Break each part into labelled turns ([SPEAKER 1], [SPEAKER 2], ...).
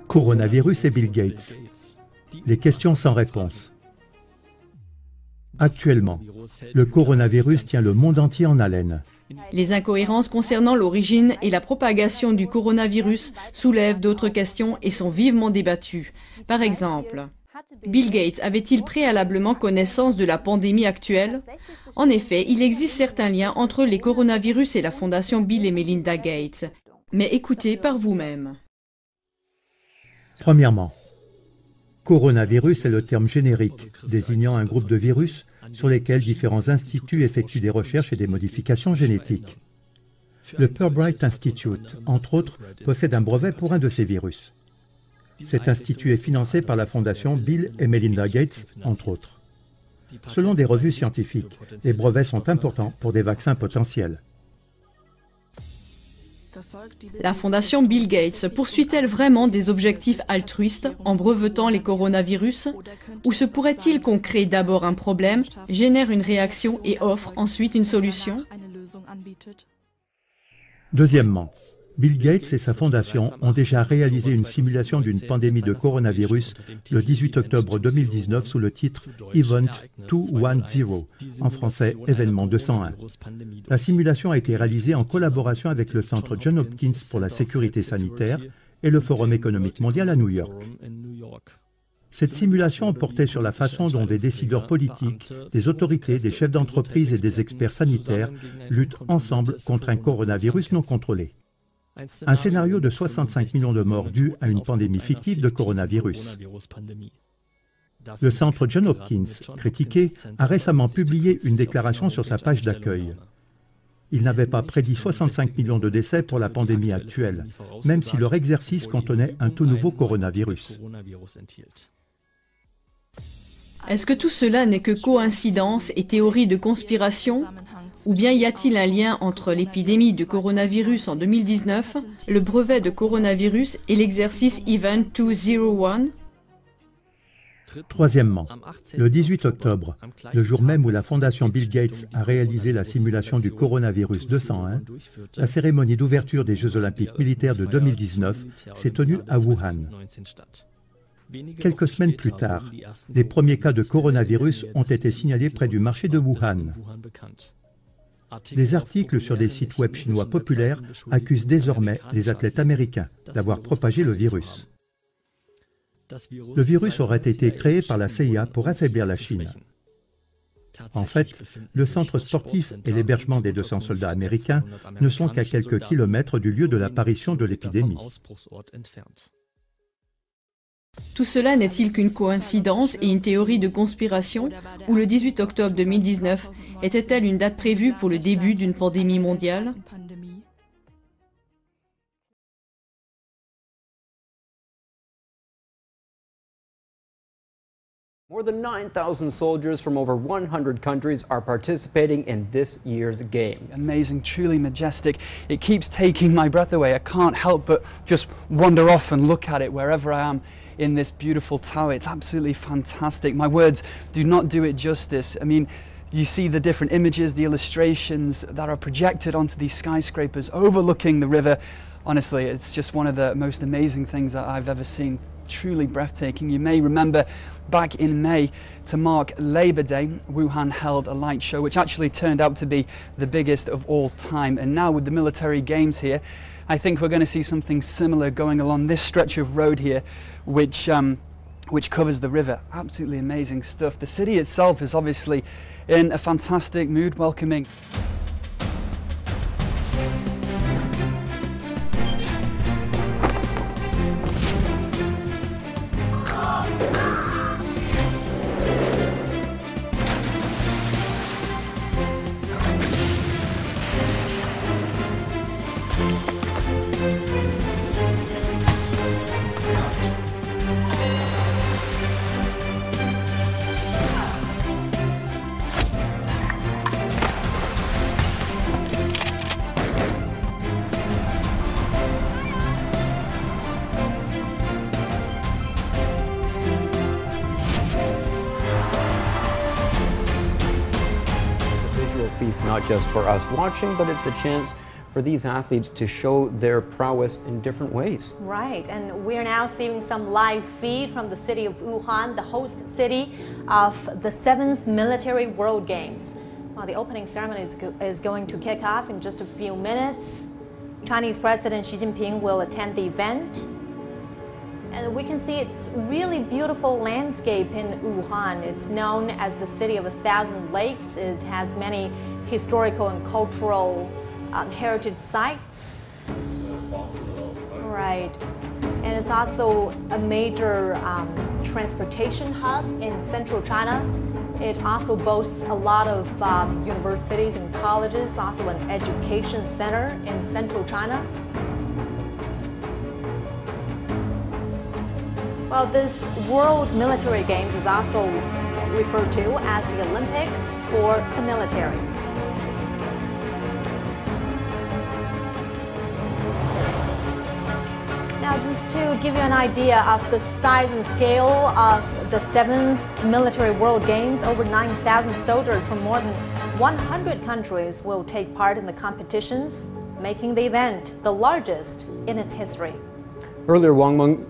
[SPEAKER 1] Coronavirus et Bill Gates. Les questions sans réponse. Actuellement, le coronavirus tient le monde entier en haleine.
[SPEAKER 2] Les incohérences concernant l'origine et la propagation du coronavirus soulèvent d'autres questions et sont vivement débattues. Par exemple, Bill Gates avait-il préalablement connaissance de la pandémie actuelle? En effet, il existe certains liens entre les coronavirus et la fondation Bill et Melinda Gates. Mais écoutez par vous-même.
[SPEAKER 1] Premièrement, coronavirus est le terme générique désignant un groupe de virus sur lesquels différents instituts effectuent des recherches et des modifications génétiques. Le Pirbright Institute, entre autres, possède un brevet pour un de ces virus. Cet institut est financé par la fondation Bill et Melinda Gates, entre autres. Selon des revues scientifiques, les brevets sont importants pour des vaccins potentiels.
[SPEAKER 2] La fondation Bill Gates poursuit-elle vraiment des objectifs altruistes en brevetant les coronavirus? Ou se pourrait-il qu'on crée d'abord un problème, génère une réaction et offre ensuite une solution?
[SPEAKER 1] Deuxièmement, Bill Gates et sa fondation ont déjà réalisé une simulation d'une pandémie de coronavirus le 18 octobre 2019 sous le titre Event 210, en français Événement 201. La simulation a été réalisée en collaboration avec le Centre Johns Hopkins pour la sécurité sanitaire et le Forum économique mondial à New York. Cette simulation portait sur la façon dont des décideurs politiques, des autorités, des chefs d'entreprise et des experts sanitaires luttent ensemble contre un coronavirus non contrôlé. Un scénario de 65 millions de morts dû à une pandémie fictive de coronavirus. Le centre Johns Hopkins, critiqué, a récemment publié une déclaration sur sa page d'accueil. Il n'avait pas prédit 65 millions de décès pour la pandémie actuelle, même si leur exercice contenait un tout nouveau coronavirus.
[SPEAKER 2] Est-ce que tout cela n'est que coïncidence et théorie de conspiration? Ou bien y a-t-il un lien entre l'épidémie de coronavirus en 2019, le brevet de coronavirus et l'exercice Event 201?
[SPEAKER 1] Troisièmement, le 18 octobre, le jour même où la fondation Bill Gates a réalisé la simulation du coronavirus 201, la cérémonie d'ouverture des Jeux olympiques militaires de 2019 s'est tenue à Wuhan. Quelques semaines plus tard, les premiers cas de coronavirus ont été signalés près du marché de Wuhan. Des articles sur des sites web chinois populaires accusent désormais les athlètes américains d'avoir propagé le virus. Le virus aurait été créé par la CIA pour affaiblir la Chine. En fait, le centre sportif et l'hébergement des 200 soldats américains ne sont qu'à quelques kilomètres du lieu de l'apparition de l'épidémie.
[SPEAKER 2] Tout cela n'est-il qu'une coïncidence et une théorie de conspiration? Ou le 18 octobre 2019 était-elle une date prévue pour le début d'une pandémie mondiale?
[SPEAKER 3] More than 9,000 soldiers from over 100 countries are participating in this year's games.
[SPEAKER 4] Amazing, truly majestic. It keeps taking my breath away. I can't help but just wander off and look at it wherever I am in this beautiful tower. It's absolutely fantastic. My words do not do it justice. I mean, you see the different images, the illustrations that are projected onto these skyscrapers overlooking the river. Honestly, it's just one of the most amazing things that I've ever seen. Truly breathtaking. You may remember back in May, to mark Labor Day, Wuhan held a light show which actually turned out to be the biggest of all time. And now with the military games here, I think we're going to see something similar going along this stretch of road here, which covers the river. Absolutely amazing stuff. The city itself is obviously in a fantastic mood, welcoming
[SPEAKER 3] Feast not just for us watching, but it's a chance for these athletes to show their prowess in different ways.
[SPEAKER 5] Right, and we're now seeing some live feed from the city of Wuhan, the host city of the 7th Military World Games. Well, the opening ceremony is going to kick off in just a few minutes. Chinese President Xi Jinping will attend the event. And we can see it's really beautiful landscape in Wuhan. It's known as the city of 1,000 lakes. It has many historical and cultural heritage sites. Right. And it's also a major transportation hub in central China. It also boasts a lot of universities and colleges, also an education center in central China. Well, this World Military Games is also referred to as the Olympics for the military. Now, just to give you an idea of the size and scale of the 7th Military World Games, over 9,000 soldiers from more than 100 countries will take part in the competitions, making the event the largest in its history.
[SPEAKER 3] Earlier, Wang Meng,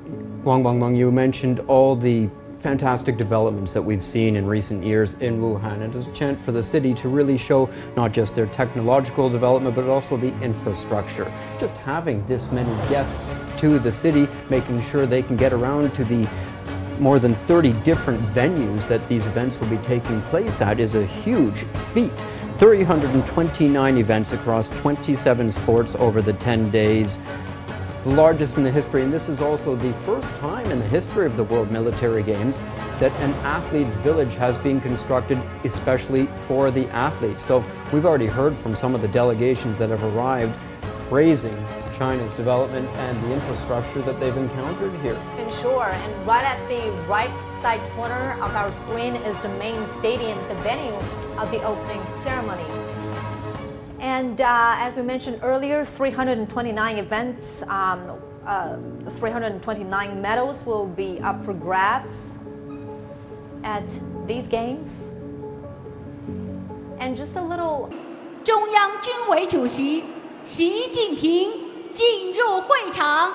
[SPEAKER 3] you mentioned all the fantastic developments that we've seen in recent years in Wuhan, and it's a chance for the city to really show not just their technological development, but also the infrastructure. Just having this many guests to the city, making sure they can get around to the more than 30 different venues that these events will be taking place at is a huge feat. 329 events across 27 sports over the 10 days. The largest in the history, and this is also the first time in the history of the World Military Games that an athletes' village has been constructed especially for the athletes. So we've already heard from some of the delegations that have arrived praising China's development and the infrastructure that they've encountered here.
[SPEAKER 5] And sure, and right at the right side corner of our screen is the main stadium, the venue of the opening ceremony. And as we mentioned earlier, 329 events, 329 medals will be up for grabs at these games. And just a little.
[SPEAKER 6] 中央军委主席习近平进入会场。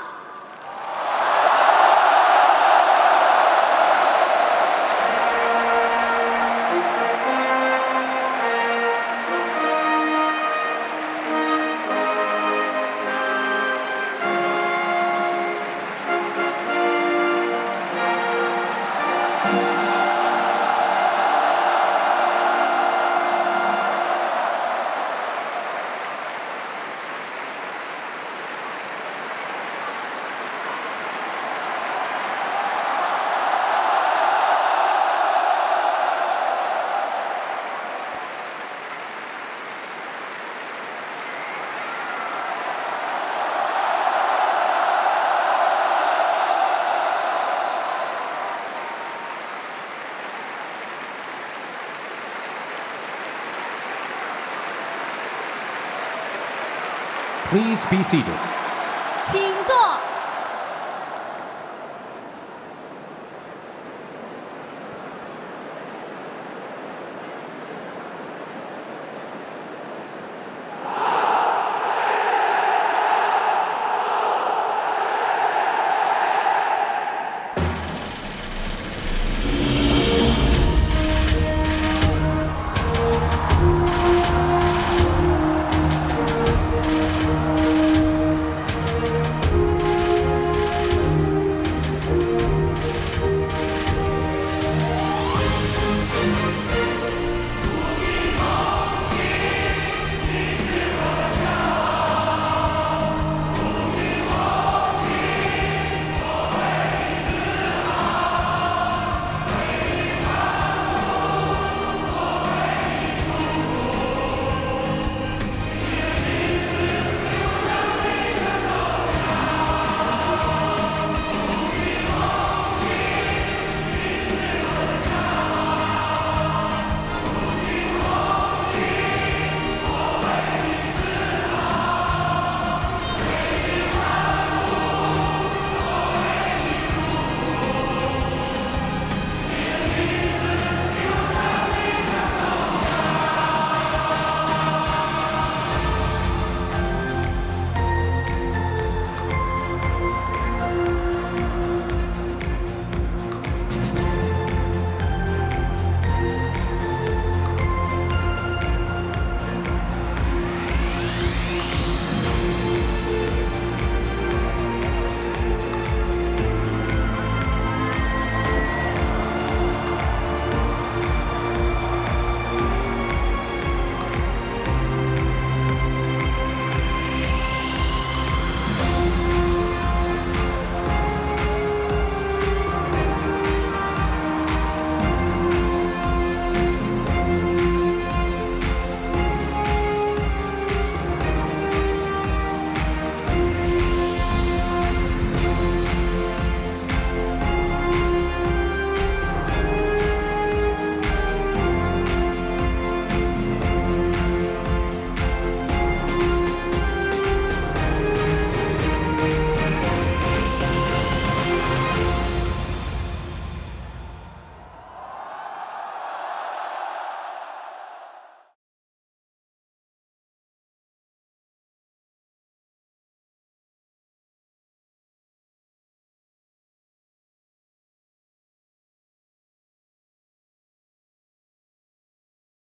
[SPEAKER 7] Please be seated.
[SPEAKER 6] 请坐。